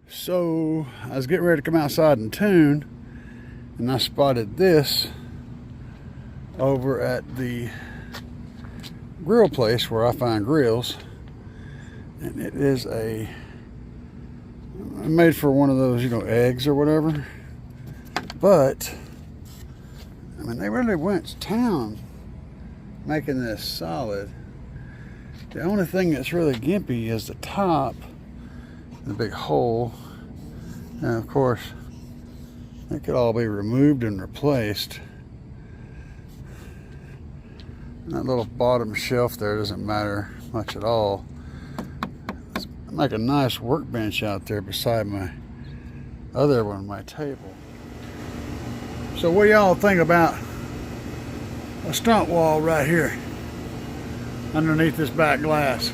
So I was getting ready to come outside and tune, and I spotted this over at the grill place where I find grills, and it is made for one of those, you know, eggs or whatever. But I mean, they really went to town making this solid. The only thing that's really gimpy is the top, the big hole, and of course it could all be removed and replaced. That little bottom shelf there doesn't matter much at all. Let's make a nice workbench out there beside my other one, my table. So what do y'all think about a stunt wall right here underneath this back glass?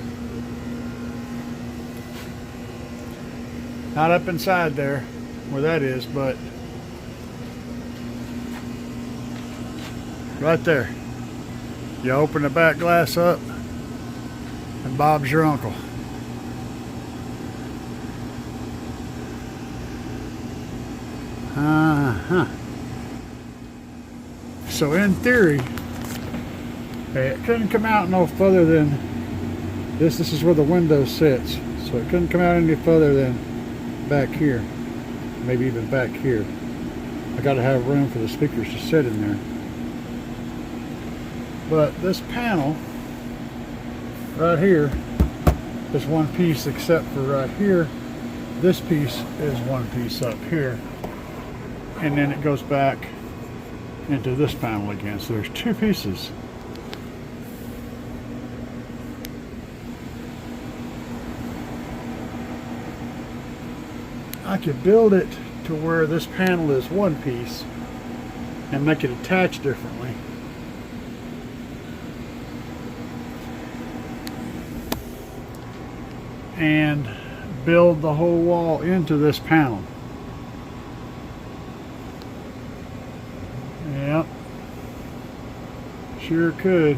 Not up inside there where that is, but right there. You open the back glass up and Bob's your uncle. So in theory, it couldn't come out no further than this. This is where the window sits. So it couldn't come out any further than back here. Maybe even back here. I gotta have room for the speakers to sit in there. But this panel right here is one piece, except for right here. This piece is one piece up here. And then it goes back into this panel again. So there's two pieces. I could build it to where this panel is one piece and make it attach differently. And build the whole wall into this panel. Yep, sure could.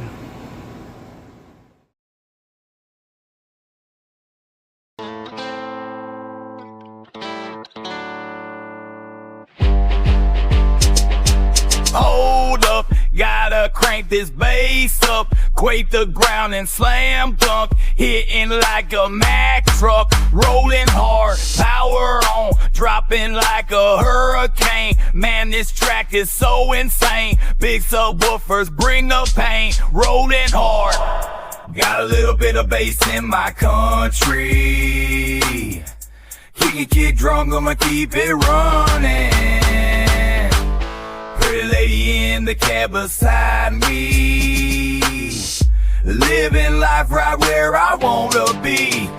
Hold up, gotta crank this bass up, quake the ground and slam dunk, hitting like a Mack truck, rolling hard, power on, dropping like a hurricane. Man, this track is so insane. Big subwoofers bring the pain, rolling hard. Got a little bit of bass in my country. Kick drum, I'ma keep it running. Pretty lady in the cab beside me, living life right where I wanna be,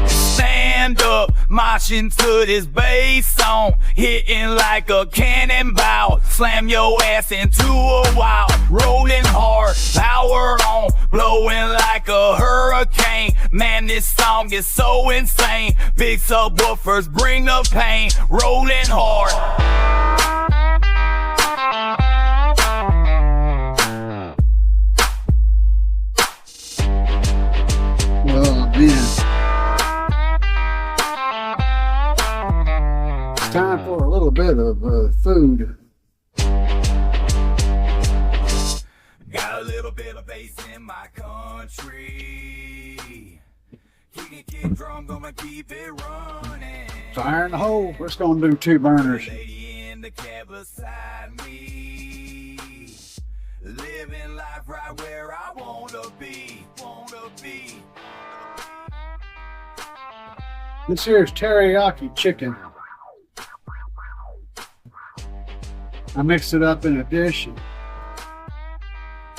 Stand up, marching to this bass song, hitting like a cannonball, slam your ass into a wall, rolling hard, power on, blowing like a hurricane. Man, this song is so insane. Big subwoofers bring the pain, rolling hard. Well, man, it's time for a little bit of food. Got a little bit of bass in my country. Kick drum, gonna keep it running. Fire in the hole. We're just gonna do 2 burners. Lady in the cab beside me, living life right where I wanna be. This here is teriyaki chicken. I mixed it up in a dish and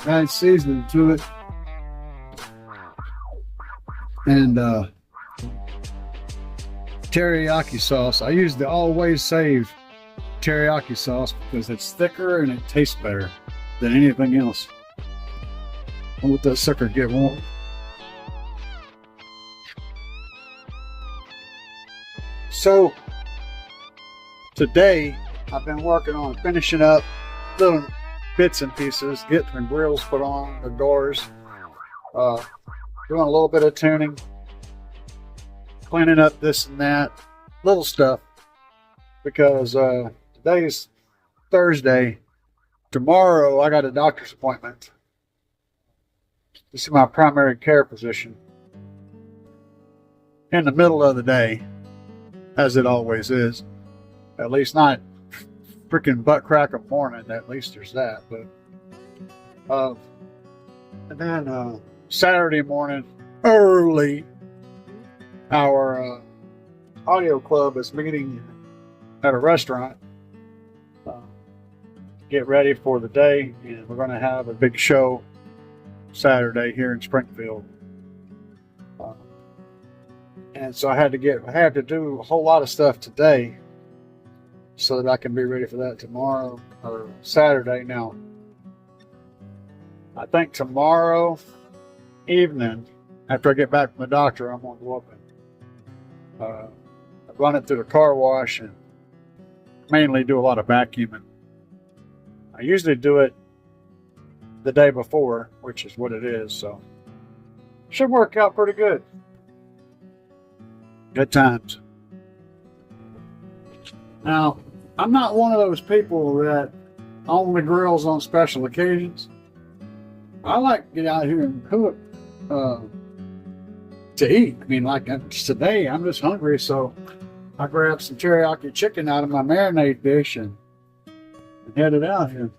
add seasoning to it. And teriyaki sauce. I use the Always Save teriyaki sauce because it's thicker and it tastes better than anything else. I'll let that sucker get warm. So today I've been working on finishing up little bits and pieces, getting the grills put on, the doors, doing a little bit of tuning, cleaning up this and that, little stuff, because today's Thursday. Tomorrow I got a doctor's appointment to see my primary care physician in the middle of the day, as it always is. At least not freaking butt crack of morning. At least there's that. But and then Saturday morning early, our audio club is meeting at a restaurant. Get ready for the day, and we're going to have a big show Saturday here in Springfield. And so I had to do a whole lot of stuff today so that I can be ready for that tomorrow or Saturday. Now, I think tomorrow evening, after I get back from the doctor, I'm going to go up and run it through the car wash and mainly do a lot of vacuuming. I usually do it the day before, which is what it is, so should work out pretty good. Good times. Now, I'm not one of those people that only grills on special occasions. I like to get out here and cook to eat. I mean, like today, I'm just hungry, so I grabbed some teriyaki chicken out of my marinade dish and headed out here.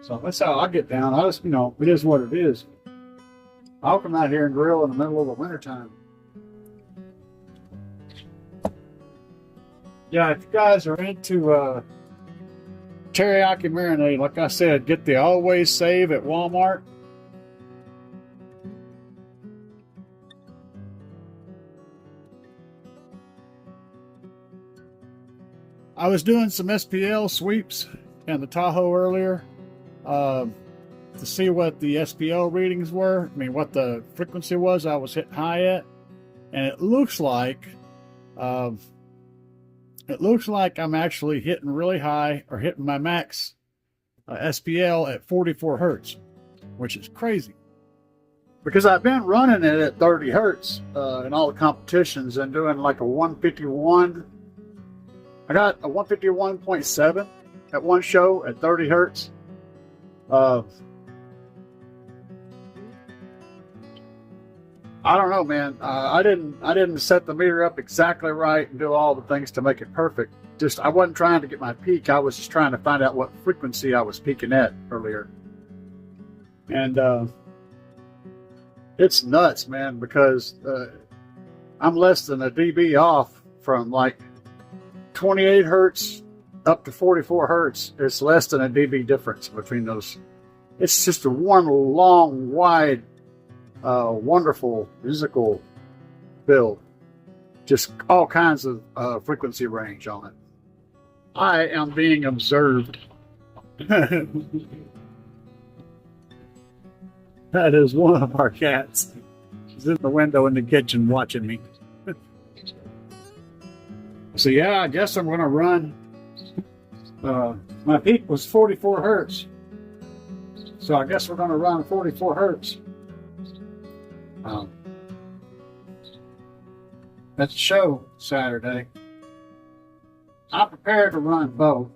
So that's how I get down. I just, it is what it is. I'll come out here and grill in the middle of the wintertime. Yeah, if you guys are into teriyaki marinade, like I said, get the Always Save at Walmart. I was doing some SPL sweeps in the Tahoe earlier to see what the SPL readings were. I mean, what the frequency was I was hitting high at, and it looks like I'm actually hitting really high, or hitting my max SPL at 44 hertz, which is crazy. Because I've been running it at 30 hertz in all the competitions and doing like a 151. I got a 151.7 at one show at 30 hertz. I don't know, man. I didn't set the meter up exactly right and do all the things to make it perfect. I wasn't trying to get my peak. I was just trying to find out what frequency I was peaking at earlier. And it's nuts, man, because I'm less than a dB off from like 28 hertz up to 44 hertz. It's less than a dB difference between those. It's just a one long, wide, wonderful musical build. Just all kinds of frequency range on it. I am being observed. That is one of our cats. She's in the window in the kitchen watching me. So yeah, I guess I'm going to run. My peak was 44 hertz. So I guess we're going to run 44 hertz. That's a show Saturday. I'm prepared to run both.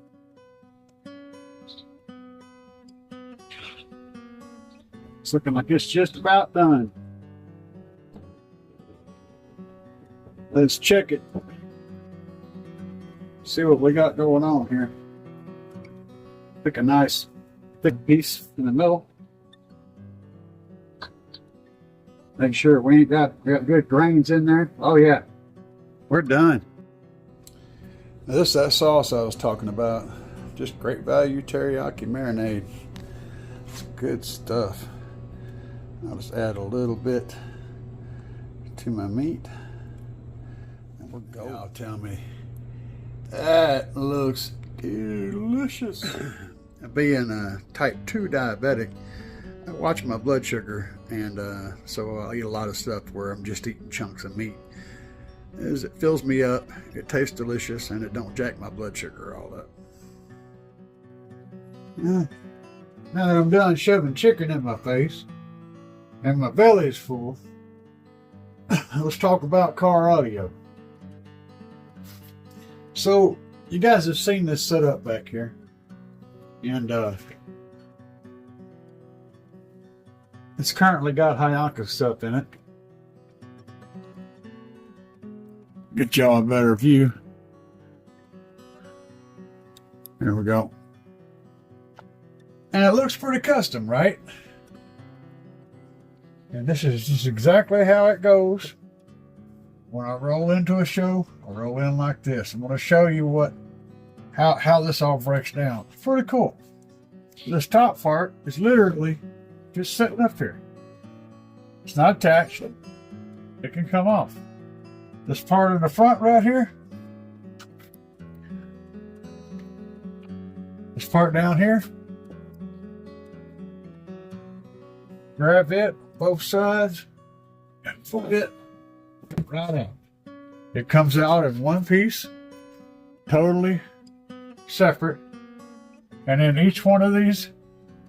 It's looking like it's just about done. Let's check it. See what we got going on here. Pick a nice thick piece in the middle. Make sure we got good grains in there. Oh yeah, we're done. Now this is that sauce I was talking about. Just great value teriyaki marinade. It's good stuff. I'll just add a little bit to my meat. And we'll go. Now tell me, that looks delicious. Being a type 2 diabetic, I watch my blood sugar, and so I'll eat a lot of stuff where I'm just eating chunks of meat. is it fills me up, it tastes delicious, and it don't jack my blood sugar all up. Now that I'm done shoving chicken in my face and my belly is full, let's talk about car audio. So you guys have seen this setup back here, and it's currently got Hayaka stuff in it. Get y'all a better view. There we go. And it looks pretty custom, right? And this is just exactly how it goes. When I roll into a show, I roll in like this. I'm going to show you how this all breaks down. It's pretty cool. This top part is literally just sitting up here. It's not attached. It can come off. This part in the front right here, this part down here, grab it, both sides, and pull it right out. It comes out in one piece, totally separate, and then each one of these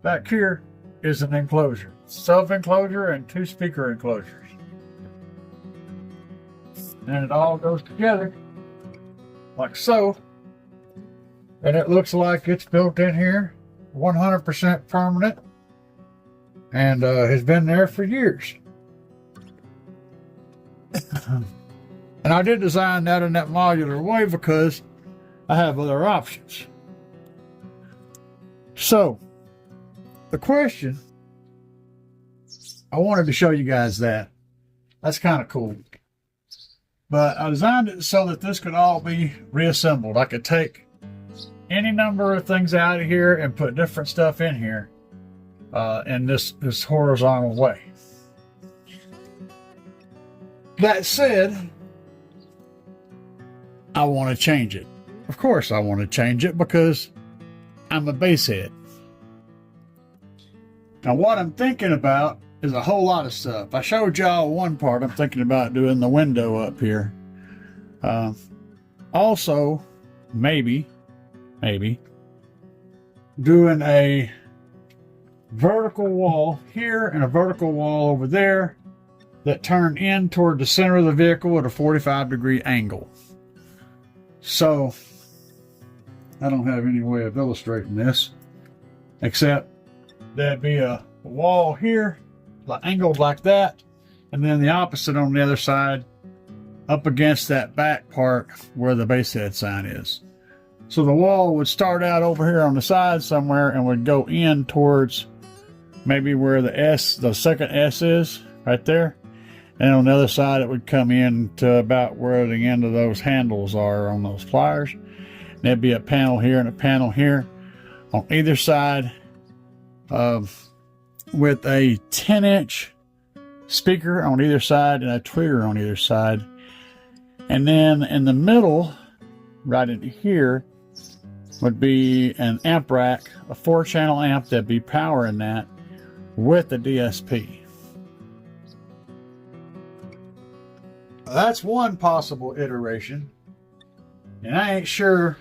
back here is an enclosure. Sub-enclosure and 2 speaker enclosures. And it all goes together like so. And it looks like it's built in here, 100% permanent, and has been there for years. And I did design that in that modular way because I have other options. So, the question, I wanted to show you guys that. That's kind of cool. But I designed it so that this could all be reassembled. I could take any number of things out of here and put different stuff in here in this horizontal way. That said, I want to change it. Of course I want to change it because I'm a basshead. Now what I'm thinking about is a whole lot of stuff. I showed y'all one part. I'm thinking about doing the window up here. Also, maybe doing a vertical wall here and a vertical wall over there that turn in toward the center of the vehicle at a 45-degree angle. So, I don't have any way of illustrating this, except there'd be a wall here, angled like that, and then the opposite on the other side, up against that back part where the basshead sign is. So the wall would start out over here on the side somewhere and would go in towards maybe where the second S is, right there. And on the other side, it would come in to about where the end of those handles are on those pliers. And there'd be a panel here and a panel here on either side, with a 10-inch speaker on either side and a tweeter on either side. And then in the middle, right in here, would be an amp rack, a 4-channel amp that'd be powering that with the DSP. That's one possible iteration, and I ain't sure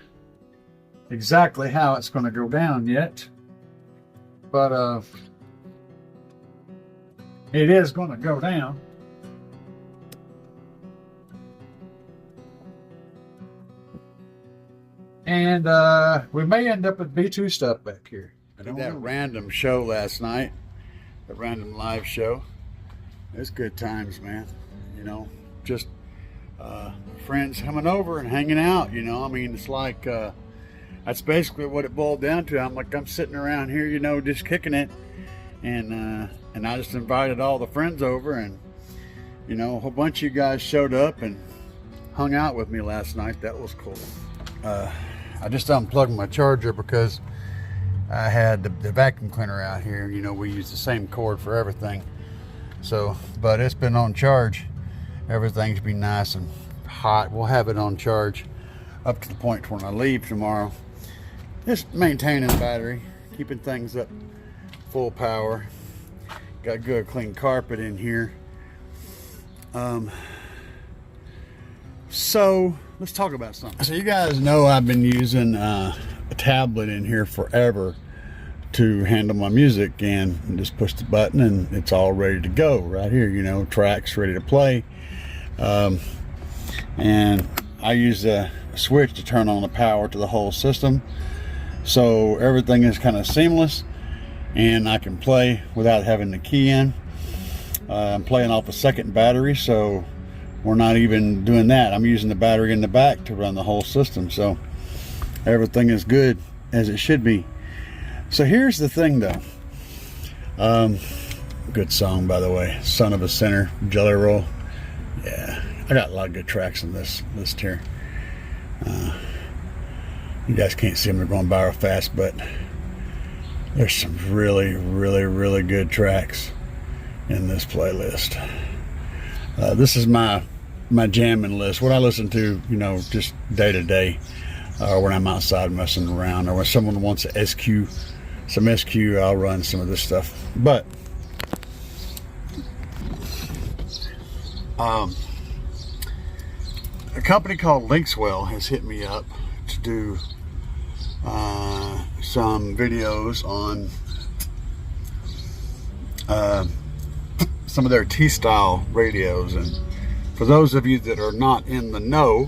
exactly how it's going to go down yet, but it is going to go down. And we may end up with B2 stuff back here. I did that random show last night, a random live show. It's good times, man. You know, just friends coming over and hanging out. You know, I mean, it's like that's basically what it boiled down to. I'm sitting around here, you know, just kicking it, and I just invited all the friends over, and you know, a whole bunch of you guys showed up and hung out with me last night. That was cool. I just unplugged my charger because I had the vacuum cleaner out here. You know, we use the same cord for everything. So, but it's been on charge. Everything's been nice and hot. We'll have it on charge up to the point when I leave tomorrow. Just maintaining the battery, keeping things up full power. Got good clean carpet in here. So let's talk about something. So you guys know I've been using a tablet in here forever to handle my music, and just push the button and it's all ready to go right here, you know, tracks ready to play. And I use a switch to turn on the power to the whole system, so everything is kind of seamless and I can play without having the key in. I'm playing off a second battery, so we're not even doing that. I'm using the battery in the back to run the whole system, so everything is good as it should be. So here's the thing though. Good song, by the way, Son of a Sinner, Jelly Roll. Yeah, I got a lot of good tracks on this list here. You guys can't see them, they're going by real fast, but there's some really good tracks in this playlist. This is my jamming list, what I listen to, you know, just day to day, when I'm outside messing around, or when someone wants a some SQ, I'll run some of this stuff. But a company called Linkswell has hit me up to do some videos on some of their T-style radios. And for those of you that are not in the know,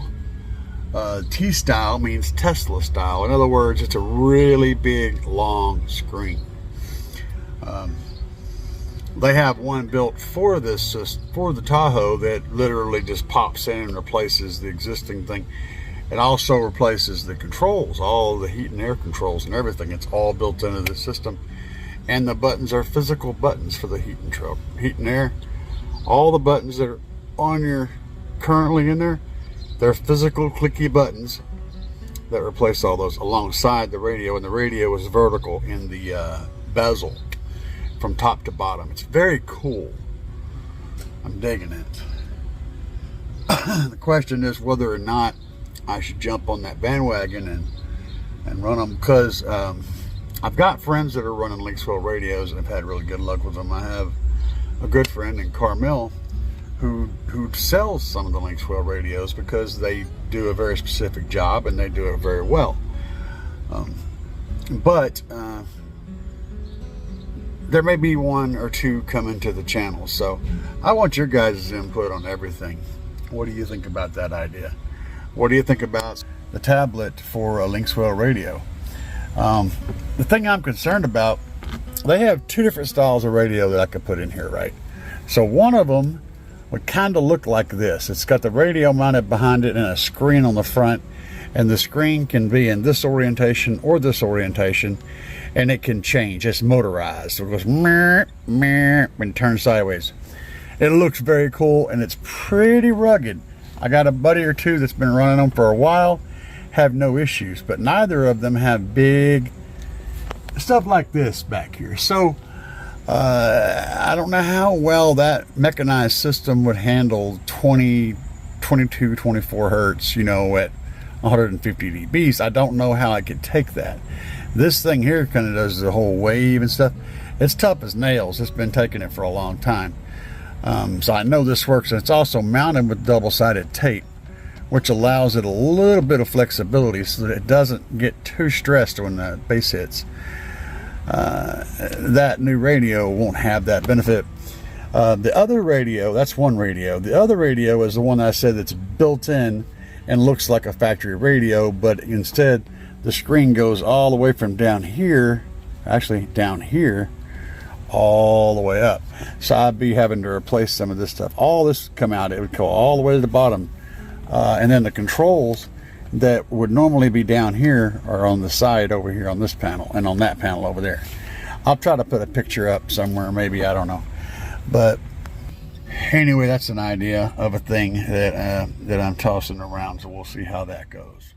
T-style means Tesla style. In other words, it's a really big, long screen. They have one built for this, for the Tahoe, that literally just pops in and replaces the existing thing. It also replaces the controls, all the heat and air controls and everything. It's all built into the system. And the buttons are physical buttons for the heat and air. All the buttons that are on your currently in there, they're physical clicky buttons that replace all those alongside the radio, and the radio is vertical in the bezel from top to bottom. It's very cool. I'm digging it. The question is whether or not I should jump on that bandwagon and run them, because I've got friends that are running Linkswell radios and have had really good luck with them. I have a good friend in Carmel who sells some of the Linkswell radios because they do a very specific job and they do it very well. But there may be one or two coming to the channel, so I want your guys' input on everything. What do you think about that idea? What do you think about the tablet for a Linkswell radio? The thing I'm concerned about, they have two different styles of radio that I could put in here, right? So one of them would kind of look like this. It's got the radio mounted behind it and a screen on the front, and the screen can be in this orientation or this orientation, and it can change. It's motorized, so it goes meh, meh, and turns sideways. It looks very cool and it's pretty rugged. I got a buddy or two that's been running them for a while, have no issues, but neither of them have big stuff like this back here. So I don't know how well that mechanized system would handle 22, 24 hertz, you know, at 150 dBs. I don't know how I could take that. This thing here kind of does the whole wave and stuff. It's tough as nails. It's been taking it for a long time. So I know this works, and it's also mounted with double-sided tape, which allows it a little bit of flexibility so that it doesn't get too stressed when the bass hits. That new radio won't have that benefit. The other radio, that's one radio. The other radio is the one I said that's built in and looks like a factory radio, but instead the screen goes all the way from down here, actually down here, all the way up. So I'd be having to replace some of this stuff. All this come out, it would go all the way to the bottom. And then the controls that would normally be down here are on the side over here on this panel and on that panel over there. I'll try to put a picture up somewhere, maybe, I don't know. But anyway, that's an idea of a thing that I'm tossing around, so we'll see how that goes.